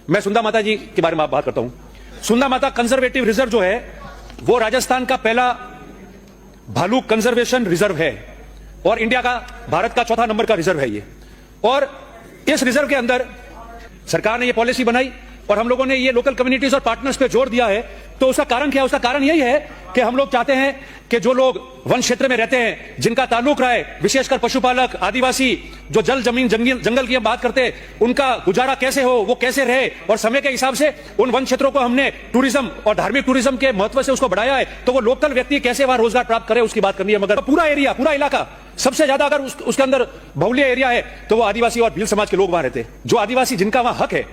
मैं सुंदा माता जी के बारे में बात करता हूं। सुंदा माता कंजर्वेटिव रिजर्व जो है वो राजस्थान का पहला भालू कंजर्वेशन रिजर्व है और इंडिया का, भारत का चौथा नंबर का रिजर्व है ये। और इस रिजर्व के अंदर सरकार ने ये पॉलिसी बनाई और हम लोगों ने ये लोकल कम्युनिटीज और पार्टनर्स पे जोर दिया है। तो उसका कारण क्या है? उसका कारण यही है कि हम लोग चाहते हैं कि जो लोग वन क्षेत्र में रहते हैं, जिनका ताल्लुक रहा है, विशेषकर पशुपालक, आदिवासी, जो जल जमीन जंगल की हम बात करते हैं, उनका गुजारा कैसे हो, वो कैसे रहे। और समय के हिसाब से उन वन क्षेत्रों को हमने टूरिज्म और धार्मिक टूरिज्म के महत्व से उसको बढ़ाया है। तो वो लोकल व्यक्ति कैसे वहां रोजगार प्राप्त करे उसकी बात करनी है। मगर पूरा एरिया, पूरा इलाका, सबसे ज्यादा अगर उसके अंदर बहुल्य एरिया है तो वो आदिवासी और भील समाज के लोग वहां रहते हैं। जो आदिवासी, जिनका वहां हक है,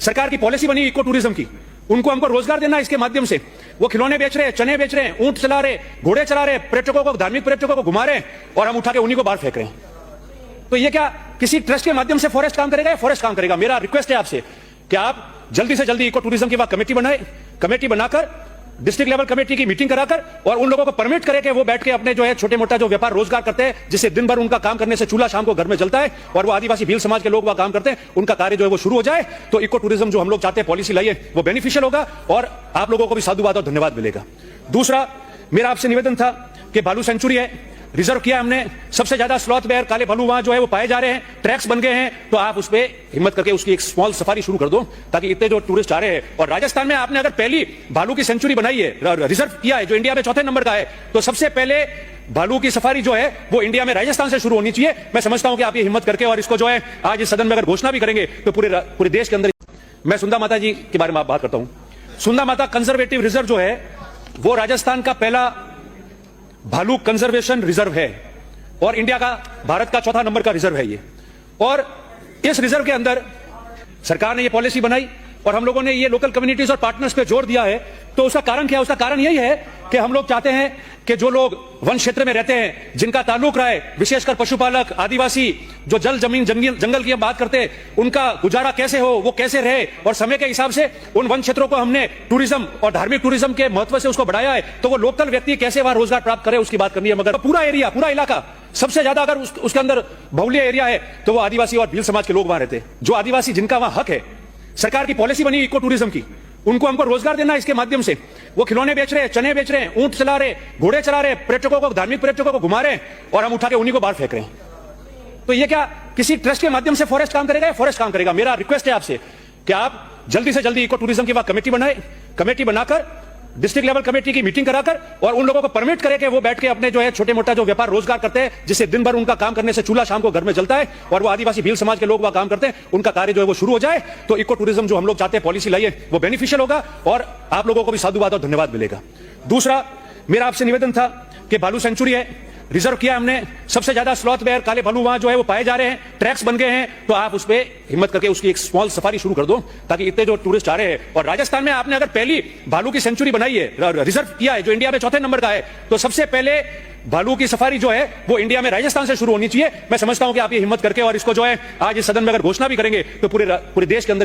सरकार की पॉलिसी बनी इको टूरिज्म की, उनको हमको रोजगार देना है इसके माध्यम से। वो खिलौने बेच रहे हैं, चने बेच रहे हैं, ऊंट चला रहे, घोड़े चला रहे, पर्यटकों को, धार्मिक पर्यटकों को घुमा रहे हैं और हम उठा के उन्हीं को बाहर फेंक रहे हैं। तो ये क्या किसी ट्रस्ट के माध्यम से फॉरेस्ट काम करेगा? फॉरेस्ट काम करेगा। मेरा रिक्वेस्ट है आपसे कि आप जल्दी से जल्दी इको टूरिज्म की कमेटी बनाए, कमेटी बनाकर डिस्ट्रिक्ट लेवल कमेटी की मीटिंग कराकर और उन लोगों को परमिट करे कि वो बैठ के अपने जो है छोटे मोटा जो व्यापार रोजगार करते हैं, जिससे दिन भर उनका काम करने से चूल्हा शाम को घर में जलता है और वो आदिवासी भील समाज के लोग वहां काम करते हैं, उनका कार्य जो है वो शुरू हो जाए। तो इको टूरिज्म जो हम लोग चाहते हैं पॉलिसी लाइए, वो बेनिफिशियल होगा और आप लोगों को भी साधुवाद और धन्यवाद मिलेगा। दूसरा मेरा आपसे निवेदन था कि भालू सेंचुरी है, रिजर्व किया हमने, सबसे ज्यादा स्लॉथ बेयर, काले भालू वहां जो है वो पाए जा रहे हैं, ट्रैक्स बन गए हैं। तो आप उस पर हिम्मत करके उसकी एक स्मॉल सफारी शुरू कर दो ताकि इतने जो टूरिस्ट आ रहे हैं। और राजस्थान में आपने अगर पहली भालू की सेंचुरी बनाई है, रिजर्व किया है, जो इंडिया में चौथे नंबर का है, तो सबसे पहले भालू की सफारी जो है वो इंडिया में राजस्थान से शुरू होनी चाहिए। मैं समझता हूं कि आप ये हिम्मत करके और इसको जो है आज इस सदन में अगर घोषणा भी करेंगे तो पूरे देश के अंदर। मैं सुंदा माता जी के बारे में बात करता हूं। सुंदा माता कंजर्वेटिव रिजर्व जो है वो राजस्थान का पहला भालू कंजर्वेशन रिजर्व है और इंडिया का, भारत का चौथा नंबर का रिजर्व है ये। और इस रिजर्व के अंदर सरकार ने ये पॉलिसी बनाई और हम लोगों ने ये लोकल कम्युनिटीज और पार्टनर्स पे जोर दिया है। तो उसका कारण क्या है? उसका कारण यही है कि हम लोग चाहते हैं कि जो लोग वन क्षेत्र में रहते हैं, जिनका ताल्लुक रहा है, विशेषकर पशुपालक, आदिवासी, जो जल जमीन जंगल की हम बात करते हैं, उनका गुजारा कैसे हो, वो कैसे रहे। और समय के हिसाब से उन वन क्षेत्रों को हमने टूरिज्म और धार्मिक टूरिज्म के महत्व से उसको बढ़ाया है। तो वो लोकल व्यक्ति कैसे वहां रोजगार प्राप्त करे उसकी बात करनी है। मगर पूरा एरिया, पूरा इलाका, सबसे ज्यादा अगर उसके अंदर बहुल्य एरिया है तो वो आदिवासी और भील समाज के लोग वहां रहते हैं। जो आदिवासी, जिनका वहां हक है, सरकार की पॉलिसी बनी इको टूरिज्म की, उनको हमको रोजगार देना है इसके माध्यम से। वो खिलौने बेच रहे हैं, चने बेच रहे हैं, ऊंट चला रहे, घोड़े चला रहे, पर्यटकों को, धार्मिक पर्यटकों को घुमा रहे हैं और हम उठा के उन्हीं को बाहर फेंक रहे हैं। तो ये क्या किसी ट्रस्ट के माध्यम से फॉरेस्ट काम करेगा? फॉरेस्ट काम करेगा। मेरा रिक्वेस्ट है आपसे कि आप जल्दी से जल्दी इको टूरिज्म की कमेटी बनाए, कमेटी बनाकर डिस्ट्रिक्ट लेवल कमेटी की मीटिंग कराकर और उन लोगों को परमिट करे कि वो बैठ के अपने जो है छोटे मोटा जो व्यापार रोजगार करते हैं, जिससे दिन भर उनका काम करने से चूल्हा शाम को घर में जलता है और वो आदिवासी भील समाज के लोग वहां काम करते हैं, उनका कार्य जो है वो शुरू हो जाए। तो इको टूरिज्म जो हम लोग चाहते हैं पॉलिसी लाइए, वो बेनिफिशियल होगा और आप लोगों को भी साधुवाद और धन्यवाद मिलेगा। दूसरा मेरा आपसे निवेदन था कि भालू सेंचुरी है, रिजर्व किया हमने, सबसे ज्यादा स्लॉथ बेयर, काले भालू वहां जो है वो पाए जा रहे हैं, ट्रैक्स बन गए हैं। तो आप उस पर हिम्मत करके उसकी एक स्मॉल सफारी शुरू कर दो ताकि इतने जो टूरिस्ट आ रहे हैं। और राजस्थान में आपने अगर पहली भालू की सेंचुरी बनाई है, रिजर्व किया है, जो इंडिया में चौथे नंबर का है, तो सबसे पहले भालू की सफारी जो है वो इंडिया में राजस्थान से शुरू होनी चाहिए। मैं समझता हूं कि आप ये हिम्मत करके और इसको जो है आज इस सदन में अगर घोषणा भी करेंगे तो पूरे देश के अंदर